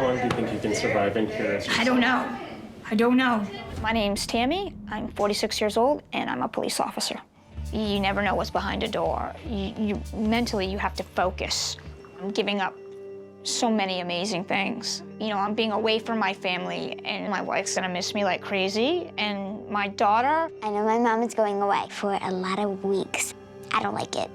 long do you think you can survive in here? I don't know. My name's Tammy. I'm 46 years old, and I'm a police officer. You never know what's behind a door. Mentally, you have to focus. I'm giving up so many amazing things. You know, I'm being away from my family, and my wife's gonna miss me like crazy, and my daughter. I know my mom is going away for a lot of weeks. I don't like it.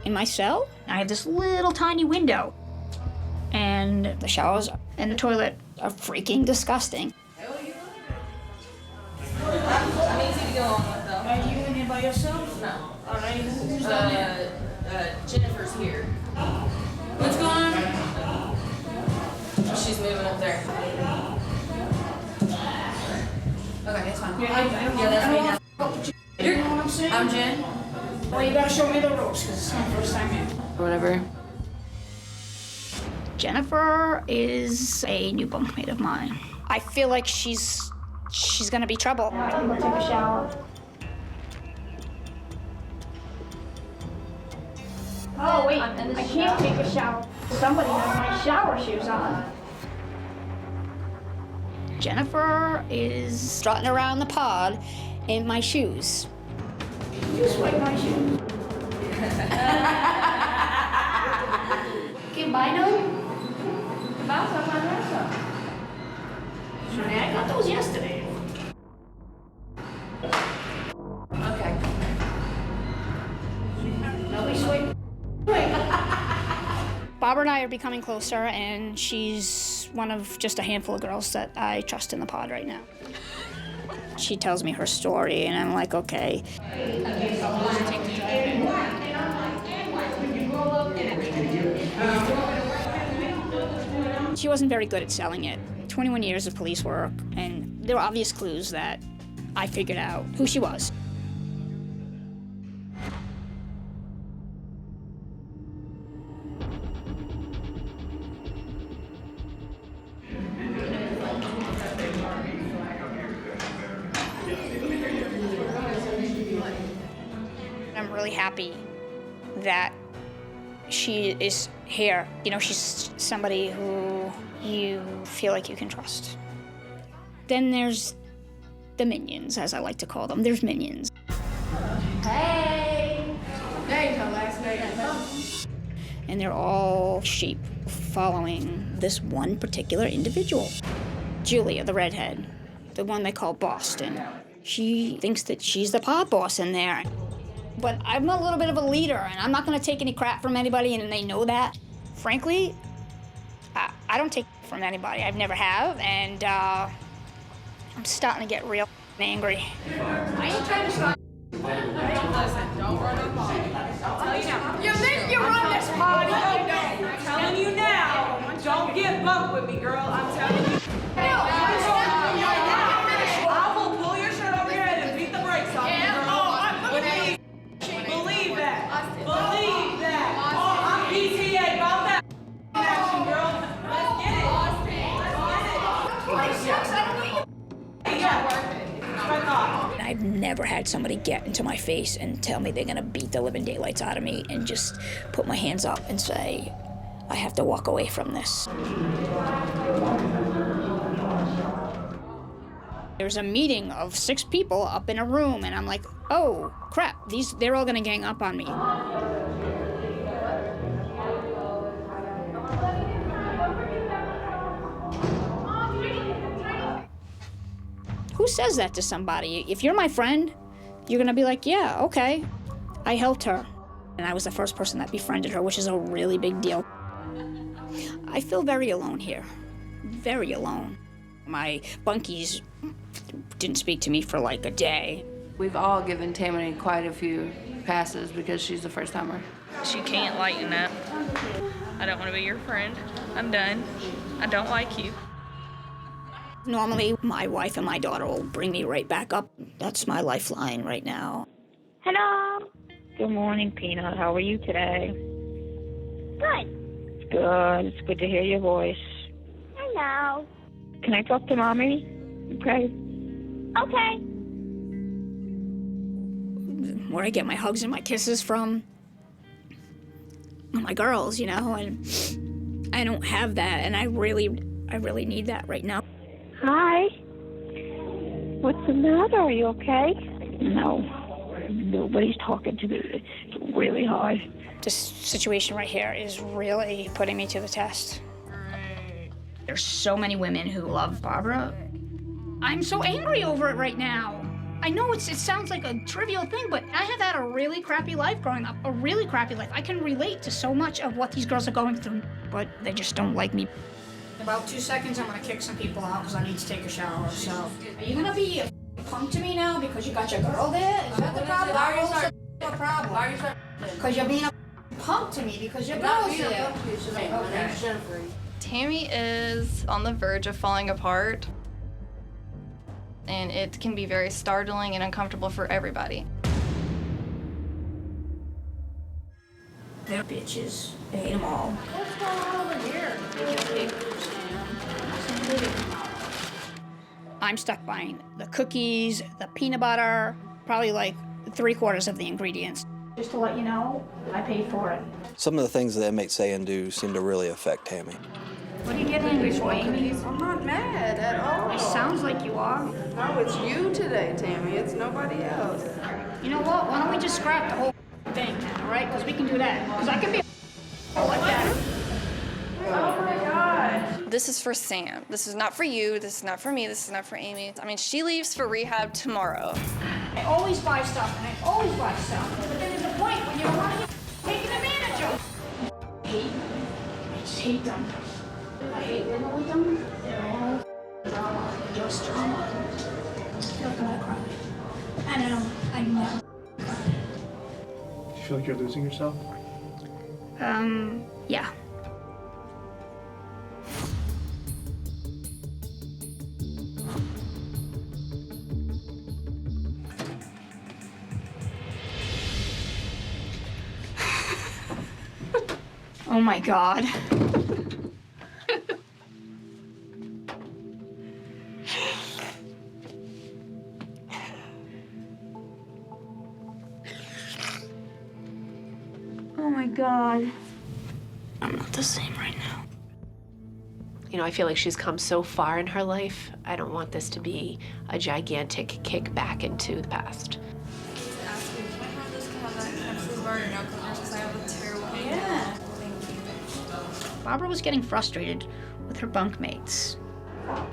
In my cell, I have this little tiny window. And the showers and the toilet are freaking disgusting. I'm easy to get along with, though. Are you in here by yourself? No. All right, who's down there? Jennifer's here. What's going on? She's moving up there. Okay, it's fine. Yeah, that's me now. You know what I'm saying? I'm Jen. Well, you gotta show me the ropes, because it's my first time in. Whatever. Jennifer is a new bunkmate of mine. I feel like she's gonna be trouble. I'm gonna take a shower. Oh, wait, I can't take a shower. Somebody has my shower shoes on. Jennifer is strutting around the pod in my shoes. You swipe my shoes. ¿Quién baila? Pasa, pasa. I got those yesterday. Okay. Nobody swipe. Barbara and I are becoming closer, and she's one of just a handful of girls that I trust in the pod right now. She tells me her story, and I'm like, okay. She wasn't very good at selling it. 21 years of police work, and there were obvious clues that I figured out who she was. I'm really happy that she is here. You know, she's somebody who you feel like you can trust. Then there's the minions, as I like to call them. There's minions. Hey! There you go, last night. And they're all sheep following this one particular individual. Julia, the redhead, the one they call Boston. She thinks that she's the pod boss in there. But I'm a little bit of a leader, and I'm not gonna take any crap from anybody, and they know that. Frankly, I don't take from anybody. I've never have, and I'm starting to get real angry. I ain't trying to start. Listen, don't run up on me. I'll tell you now. You think you run this party? I'm telling you now. Don't get bumped with me, girl. I'm telling you. I will pull your shirt over your head and beat the brakes off you, girl. Believe that. Believe that. I'm PTA about that action, girl. Let's get it. Let's get it. Yeah. I've never had somebody get into my face and tell me they're gonna beat the living daylights out of me and just put my hands up and say, I have to walk away from this. There's a meeting of 6 people up in a room, and I'm like, oh, crap, they're all gonna gang up on me. Who says that to somebody? If you're my friend, you're gonna be like, yeah, okay. I helped her. And I was the first person that befriended her, which is a really big deal. I feel very alone here, very alone. My bunkies didn't speak to me for like a day. We've all given Tammy quite a few passes because she's a first-timer. She can't lighten up. I don't want to be your friend. I'm done. I don't like you. Normally, my wife and my daughter will bring me right back up. That's my lifeline right now. Hello. Good morning, Peanut. How are you today? Good. Good. It's good to hear your voice. Hello. Can I talk to Mommy? Okay. Okay. Where I get my hugs and my kisses from are my girls, you know, and I don't have that, and I really need that right now. Hi. What's the matter? Are you okay? No. Nobody's talking to me. It's really hard. This situation right here is really putting me to the test. There's so many women who love Barbara. I'm so angry over it right now. I know it sounds like a trivial thing, but I have had a really crappy life growing up, a really crappy life. I can relate to so much of what these girls are going through, but they just don't like me. In about 2 seconds, I'm gonna kick some people out because I need to take a shower, so. Are you gonna be a punk to me now because you got your girl there? Is that the problem? What's the problem? Because you're being a punk to me because your girl's there. Okay. Tammy is on the verge of falling apart, and it can be very startling and uncomfortable for everybody. They're bitches. They hate them all. What's going on over here? I'm stuck buying the cookies, the peanut butter, probably like 3/4 of the ingredients. Just to let you know, I paid for it. Some of the things that inmates say and do seem to really affect Tammy. What are you getting angry for, Amy? I'm not mad at all. It sounds like you are. No, it's you today, Tammy. It's nobody else. You know what? Why don't we just scrap the whole thing, all right? Because we can do that. Because I can be like that. Oh my God. This is for Sam. This is not for you. This is not for me. This is not for Amy. I mean, she leaves for rehab tomorrow. I always buy stuff, and I always buy stuff. But then there's a point when you're running, taking advantage of. I just hate them. I hate living with them. They're all drama, just drama. Look at I cry. I know, I know. Do you feel like you're losing yourself? Yeah. Oh my God. Oh my God. I'm not the same right now. You know, I feel like she's come so far in her life. I don't want this to be a gigantic kick back into the past. Yeah. Barbara was getting frustrated with her bunkmates.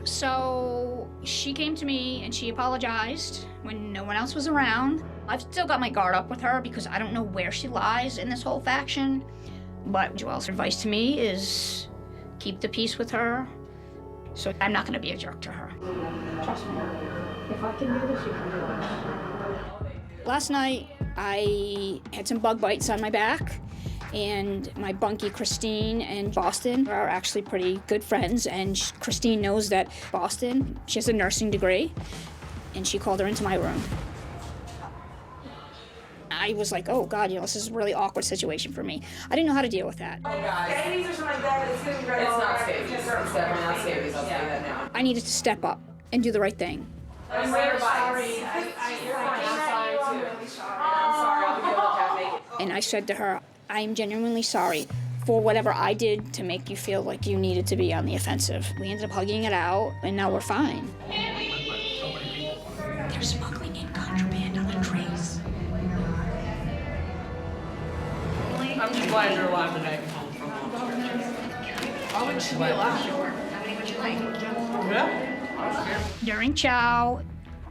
So she came to me and she apologized when no one else was around. I've still got my guard up with her because I don't know where she lies in this whole faction. But Joelle's advice to me is keep the peace with her. So I'm not gonna be a jerk to her. Trust me, if I can do this, you can do it. Last night, I had some bug bites on my back, and my bunkie Christine and Boston are actually pretty good friends, and Christine knows that Boston, she has a nursing degree, and she called her into my room. I was like, oh God, you know, this is a really awkward situation for me. I didn't know how to deal with that. Oh, guys. It's not scabies. It's definitely not scabies. I'll tell you that now. I needed to step up and do the right thing. I'm very sorry. I'm really sorry. I'm sorry. I'll be able to have make it. And I said to her, I'm genuinely sorry for whatever I did to make you feel like you needed to be on the offensive. We ended up hugging it out, and now we're fine. They're smuggling in contraband on the trays. I'm just glad you're alive today. Why wouldn't she be alive? Yeah. During chow,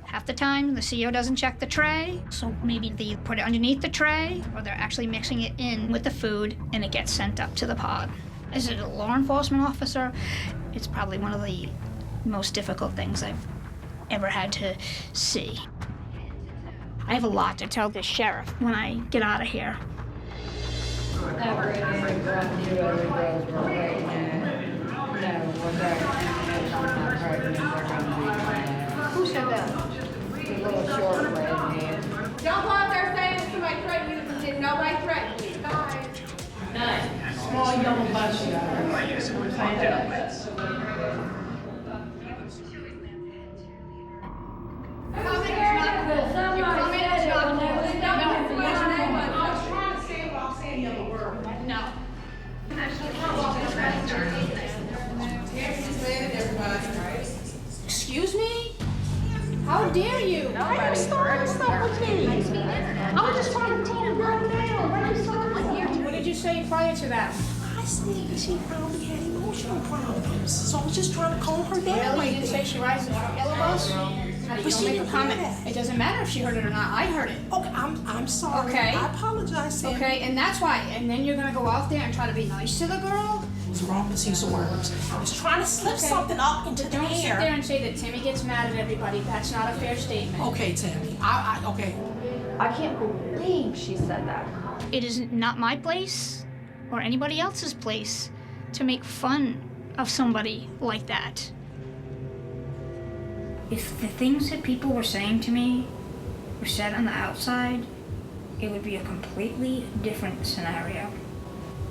half the time the CEO doesn't check the tray, so maybe they put it underneath the tray, or they're actually mixing it in with the food and it gets sent up to the pod. As a law enforcement officer, it's probably one of the most difficult things I've ever had to see. I have a lot to tell the sheriff when I get out of here. Who said that? The little short redhead. Don't go out there saying somebody threatened you. Did nobody threaten you? None. Small yellow bus. Excuse me? How dare you? Why are you starting stuff with me? I was just trying to calm her down. Why are you starting? What did you say prior to that? I said that she probably had emotional problems, so I was just trying to calm her down. Really? You didn't say she rides in the yellow bus? How did you don't make a comment? It doesn't matter if she heard it or not. I heard it. Okay, I'm sorry. Okay. I apologize, Sam. Okay, and that's why. And then you're gonna go out there and try to be nice to the girl? It was wrong misuse of words. I was trying to slip something up into the Don't sit air. there and say that Timmy gets mad at everybody. That's not a fair statement. Okay, Tammy. Okay. I can't believe she said that. It is not my place or anybody else's place to make fun of somebody like that. If the things that people were saying to me were said on the outside, it would be a completely different scenario.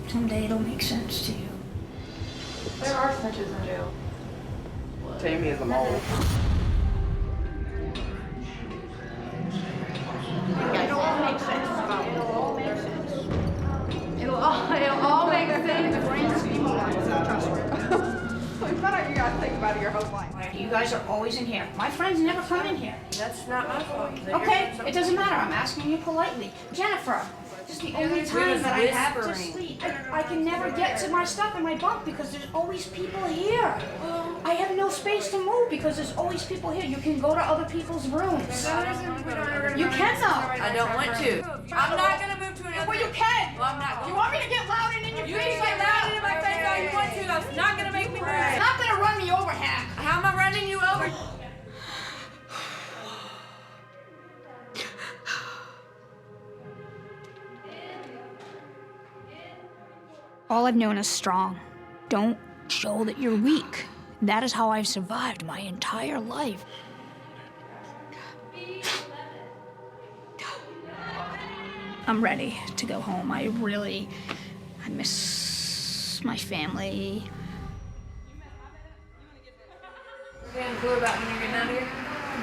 Someday it'll make sense to you. There are snitches in jail. Tammy is a mole. It'll all make sense. It'll all make sense. It'll all make sense. It's not how you guys think about it your whole life. You guys are always in here. My friends never come in here. That's not my fault. Okay, it doesn't matter. I'm asking you politely. Jennifer, this is the only time that I have to sleep. I can never get to my stuff in my bunk because there's always people here. I have no space to move because there's always people here. You can go to other people's rooms. You can though. I don't want to. I'm not gonna move to another. Well, you can. Well, I'm not. You want me to get loud and in your You face can like get loud that? in my face all you want to. That's not gonna make me move. It's not gonna run me over, Hack. How am I running you over? All I've known is strong. Don't show that you're weak. That is how I've survived my entire life. I'm ready to go home. I miss my family. You getting cool about when you're getting out of here?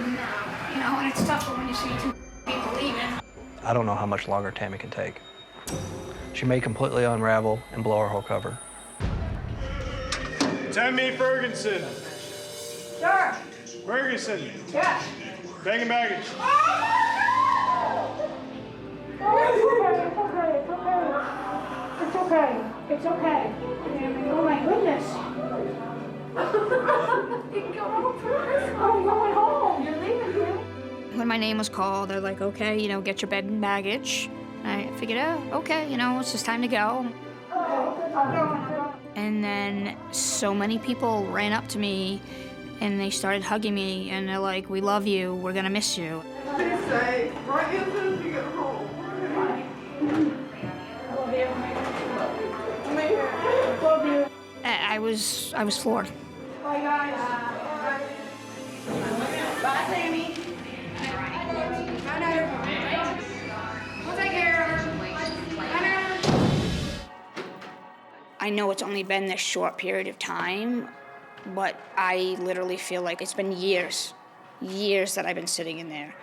No, you know, and it's tougher when you see two people leaving. I don't know how much longer Tammy can take. She may completely unravel and blow our whole cover. Tammy Ferguson. Sure. Ferguson. Yes. Bag and baggage. It's okay. It's okay. Oh my goodness. I'm going home. You're leaving here. When my name was called, they're like, okay, you know, get your bed and baggage. And I figured, oh, okay, you know, it's just time to go. And then so many people ran up to me and they started hugging me and they're like, we love you, we're gonna miss you. I was floored. Bye, guys. Bye, Sammy. Bye, Nana. We'll take care of her. Bye, Nana. I know it's only been this short period of time, but I literally feel like it's been years that I've been sitting in there.